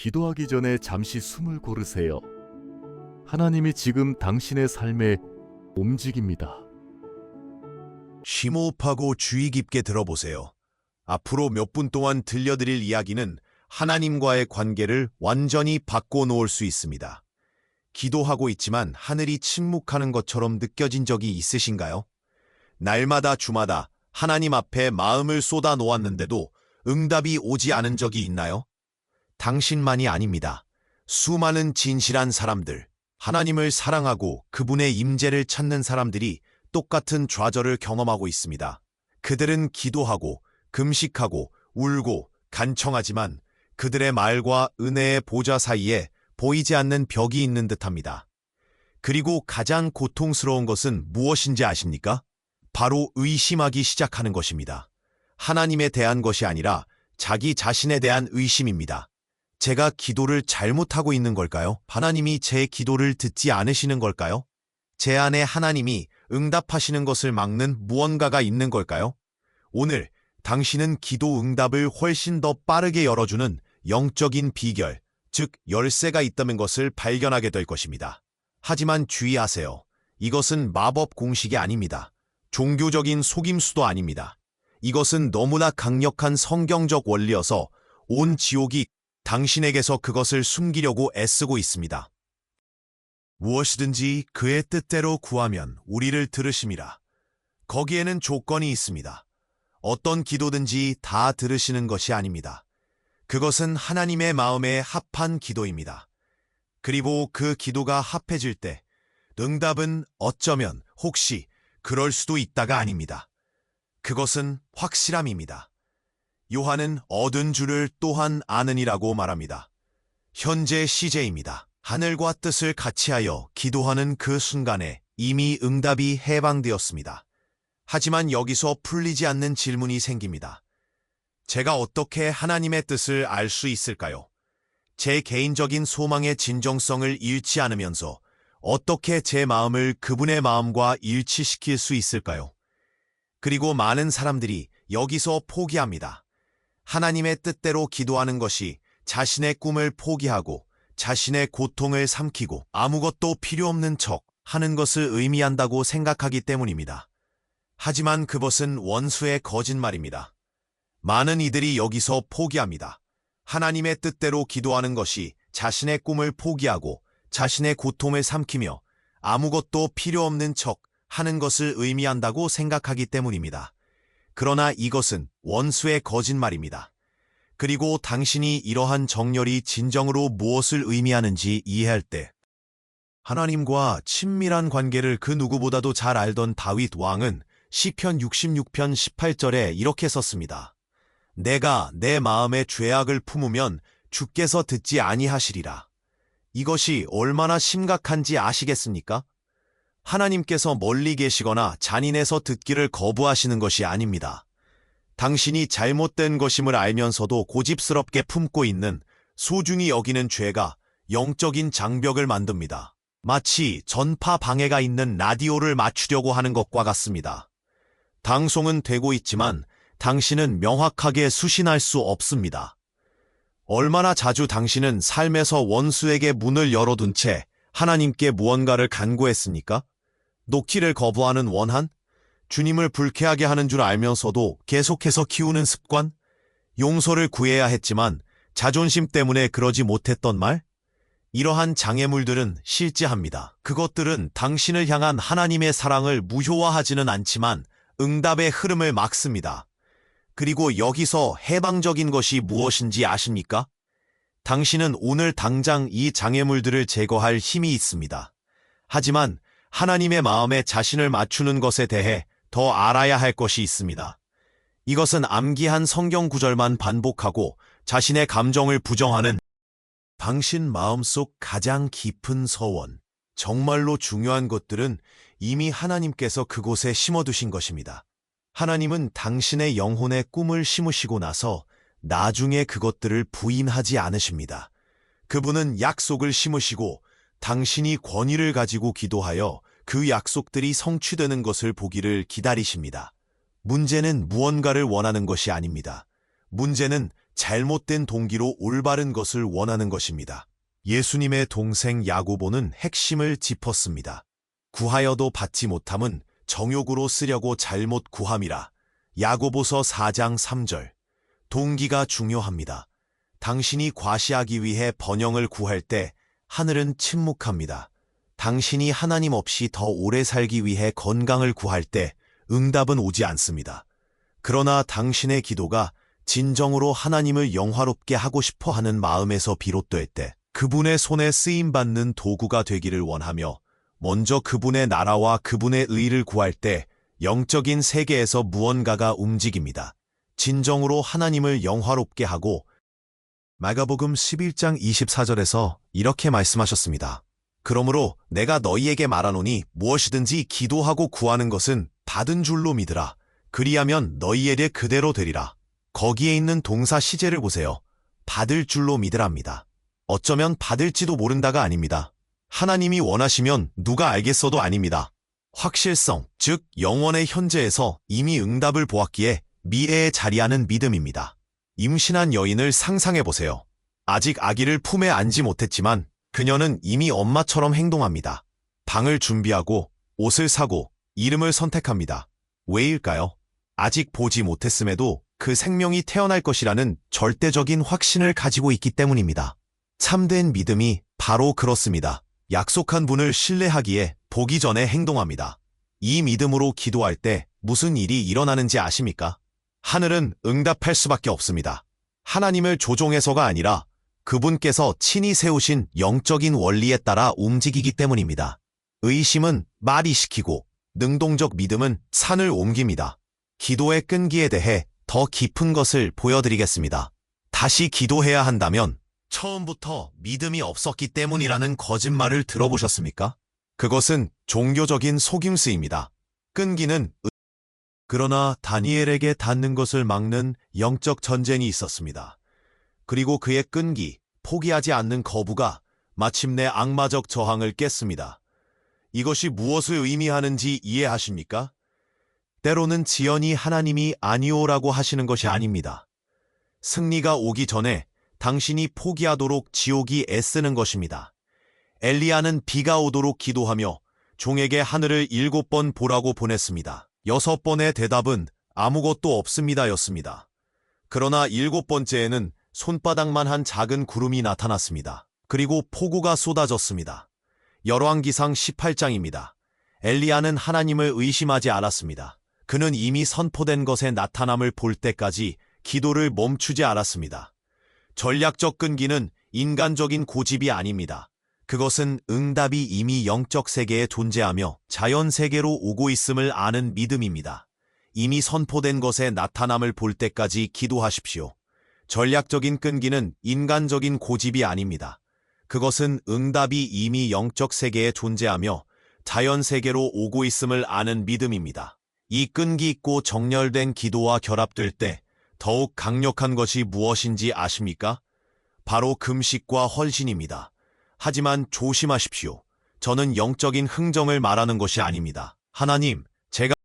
기도하기 전에 잠시 숨을 고르세요. 하나님이 지금 당신의 삶에 움직입니다. 심호흡하고 주의 깊게 들어보세요. 앞으로 몇 분 동안 들려드릴 이야기는 하나님과의 관계를 완전히 바꿔놓을 수 있습니다. 기도하고 있지만 하늘이 침묵하는 것처럼 느껴진 적이 있으신가요? 날마다 주마다 하나님 앞에 마음을 쏟아 놓았는데도 응답이 오지 않은 적이 있나요? 당신만이 아닙니다. 수많은 진실한 사람들, 하나님을 사랑하고 그분의 임재를 찾는 사람들이 똑같은 좌절을 경험하고 있습니다. 그들은 기도하고 금식하고 울고 간청하지만 그들의 말과 은혜의 보좌 사이에 보이지 않는 벽이 있는 듯합니다. 그리고 가장 고통스러운 것은 무엇인지 아십니까? 바로 의심하기 시작하는 것입니다. 하나님에 대한 것이 아니라 자기 자신에 대한 의심입니다. 제가 기도를 잘못하고 있는 걸까요? 하나님이 제 기도를 듣지 않으시는 걸까요? 제 안에 하나님이 응답하시는 것을 막는 무언가가 있는 걸까요? 오늘 당신은 기도 응답을 훨씬 더 빠르게 열어주는 영적인 비결, 즉 열쇠가 있다는 것을 발견하게 될 것입니다. 하지만 주의하세요. 이것은 마법 공식이 아닙니다. 종교적인 속임수도 아닙니다. 이것은 너무나 강력한 성경적 원리여서 온 지옥이 당신에게서 그것을 숨기려고 애쓰고 있습니다. 무엇이든지 그의 뜻대로 구하면 우리를 들으심이라. 거기에는 조건이 있습니다. 어떤 기도든지 다 들으시는 것이 아닙니다. 그것은 하나님의 마음에 합한 기도입니다. 그리고 그 기도가 합해질 때 응답은 어쩌면 혹시 그럴 수도 있다가 아닙니다. 그것은 확실함입니다. 요한은 얻은 줄을 또한 아느니라고 말합니다. 현재 시제입니다. 하늘과 뜻을 같이하여 기도하는 그 순간에 이미 응답이 해방되었습니다. 하지만 여기서 풀리지 않는 질문이 생깁니다. 제가 어떻게 하나님의 뜻을 알 수 있을까요? 제 개인적인 소망의 진정성을 잃지 않으면서 어떻게 제 마음을 그분의 마음과 일치시킬 수 있을까요? 그리고 많은 사람들이 여기서 포기합니다. 하나님의 뜻대로 기도하는 것이 자신의 꿈을 포기하고 자신의 고통을 삼키고 아무것도 필요 없는 척 하는 것을 의미한다고 생각하기 때문입니다. 하지만 그것은 원수의 거짓말입니다. 많은 이들이 여기서 포기합니다. 하나님의 뜻대로 기도하는 것이 자신의 꿈을 포기하고 자신의 고통을 삼키며 아무것도 필요 없는 척 하는 것을 의미한다고 생각하기 때문입니다. 그러나 이것은 원수의 거짓말입니다. 그리고 당신이 이러한 정열이 진정으로 무엇을 의미하는지 이해할 때 하나님과 친밀한 관계를 그 누구보다도 잘 알던 다윗 왕은 시편 66편 18절에 이렇게 썼습니다. 내가 내 마음에 죄악을 품으면 주께서 듣지 아니하시리라. 이것이 얼마나 심각한지 아시겠습니까? 하나님께서 멀리 계시거나 잔인해서 듣기를 거부하시는 것이 아닙니다. 당신이 잘못된 것임을 알면서도 고집스럽게 품고 있는 소중히 여기는 죄가 영적인 장벽을 만듭니다. 마치 전파 방해가 있는 라디오를 맞추려고 하는 것과 같습니다. 방송은 되고 있지만 당신은 명확하게 수신할 수 없습니다. 얼마나 자주 당신은 삶에서 원수에게 문을 열어둔 채 하나님께 무언가를 간구했습니까? 놓기를 거부하는 원한? 주님을 불쾌하게 하는 줄 알면서도 계속해서 키우는 습관? 용서를 구해야 했지만 자존심 때문에 그러지 못했던 말? 이러한 장애물들은 실제합니다. 그것들은 당신을 향한 하나님의 사랑을 무효화하지는 않지만 응답의 흐름을 막습니다. 그리고 여기서 해방적인 것이 무엇인지 아십니까? 당신은 오늘 당장 이 장애물들을 제거할 힘이 있습니다. 하지만 하나님의 마음에 자신을 맞추는 것에 대해 더 알아야 할 것이 있습니다. 이것은 암기한 성경 구절만 반복하고 자신의 감정을 부정하는 당신 마음속 가장 깊은 서원, 정말로 중요한 것들은 이미 하나님께서 그곳에 심어두신 것입니다. 하나님은 당신의 영혼에 꿈을 심으시고 나서 나중에 그것들을 부인하지 않으십니다. 그분은 약속을 심으시고 당신이 권위를 가지고 기도하여 그 약속들이 성취되는 것을 보기를 기다리십니다. 문제는 무언가를 원하는 것이 아닙니다. 문제는 잘못된 동기로 올바른 것을 원하는 것입니다. 예수님의 동생 야고보는 핵심을 짚었습니다. 구하여도 받지 못함은 정욕으로 쓰려고 잘못 구함이라. 야고보서 4장 3절. 동기가 중요합니다. 당신이 과시하기 위해 번영을 구할 때 하늘은 침묵합니다. 당신이 하나님 없이 더 오래 살기 위해 건강을 구할 때 응답은 오지 않습니다. 그러나 당신의 기도가 진정으로 하나님을 영화롭게 하고 싶어 하는 마음에서 비롯될 때 그분의 손에 쓰임받는 도구가 되기를 원하며 먼저 그분의 나라와 그분의 의를 구할 때 영적인 세계에서 무언가가 움직입니다. 진정으로 하나님을 영화롭게 하고 마가복음 11장 24절에서 이렇게 말씀하셨습니다. 그러므로 내가 너희에게 말하노니 무엇이든지 기도하고 구하는 것은 받은 줄로 믿으라. 그리하면 너희에게 그대로 되리라. 거기에 있는 동사 시제를 보세요. 받을 줄로 믿으랍니다. 어쩌면 받을지도 모른다가 아닙니다. 하나님이 원하시면 누가 알겠어도 아닙니다. 확실성, 즉 영원의 현재에서 이미 응답을 보았기에 미래에 자리하는 믿음입니다. 임신한 여인을 상상해보세요. 아직 아기를 품에 안지 못했지만 그녀는 이미 엄마처럼 행동합니다. 방을 준비하고 옷을 사고 이름을 선택합니다. 왜일까요? 아직 보지 못했음에도 그 생명이 태어날 것이라는 절대적인 확신을 가지고 있기 때문입니다. 참된 믿음이 바로 그렇습니다. 약속한 분을 신뢰하기에 보기 전에 행동합니다. 이 믿음으로 기도할 때 무슨 일이 일어나는지 아십니까? 하늘은 응답할 수밖에 없습니다. 하나님을 조종해서가 아니라 그분께서 친히 세우신 영적인 원리에 따라 움직이기 때문입니다. 의심은 말이 시키고 능동적 믿음은 산을 옮깁니다. 기도의 끈기에 대해 더 깊은 것을 보여드리겠습니다. 다시 기도해야 한다면 처음부터 믿음이 없었기 때문이라는 거짓말을 들어보셨습니까? 그것은 종교적인 속임수입니다. 끈기는 그러나 다니엘에게 닿는 것을 막는 영적 전쟁이 있었습니다. 그리고 그의 끈기, 포기하지 않는 거부가 마침내 악마적 저항을 깼습니다. 이것이 무엇을 의미하는지 이해하십니까? 때로는 지연이 하나님이 아니오라고 하시는 것이 아닙니다. 승리가 오기 전에 당신이 포기하도록 지옥이 애쓰는 것입니다. 엘리야는 비가 오도록 기도하며 종에게 하늘을 7번 보라고 보냈습니다. 6번의 대답은 아무것도 없습니다였습니다. 그러나 7번째에는 손바닥만 한 작은 구름이 나타났습니다. 그리고 폭우가 쏟아졌습니다. 열왕기상 18장입니다. 엘리야는 하나님을 의심하지 않았습니다. 그는 이미 선포된 것의 나타남을 볼 때까지 기도를 멈추지 않았습니다. 전략적 끈기는 인간적인 고집이 아닙니다. 그것은 응답이 이미 영적 세계에 존재하며 자연 세계로 오고 있음을 아는 믿음입니다. 이미 선포된 것의 나타남을 볼 때까지 기도하십시오. 전략적인 끈기는 인간적인 고집이 아닙니다. 그것은 응답이 이미 영적 세계에 존재하며 자연 세계로 오고 있음을 아는 믿음입니다. 이 끈기 있고 정렬된 기도와 결합될 때 더욱 강력한 것이 무엇인지 아십니까? 바로 금식과 헌신입니다. 하지만 조심하십시오. 저는 영적인 흥정을 말하는 것이 아닙니다. 하나님, 제가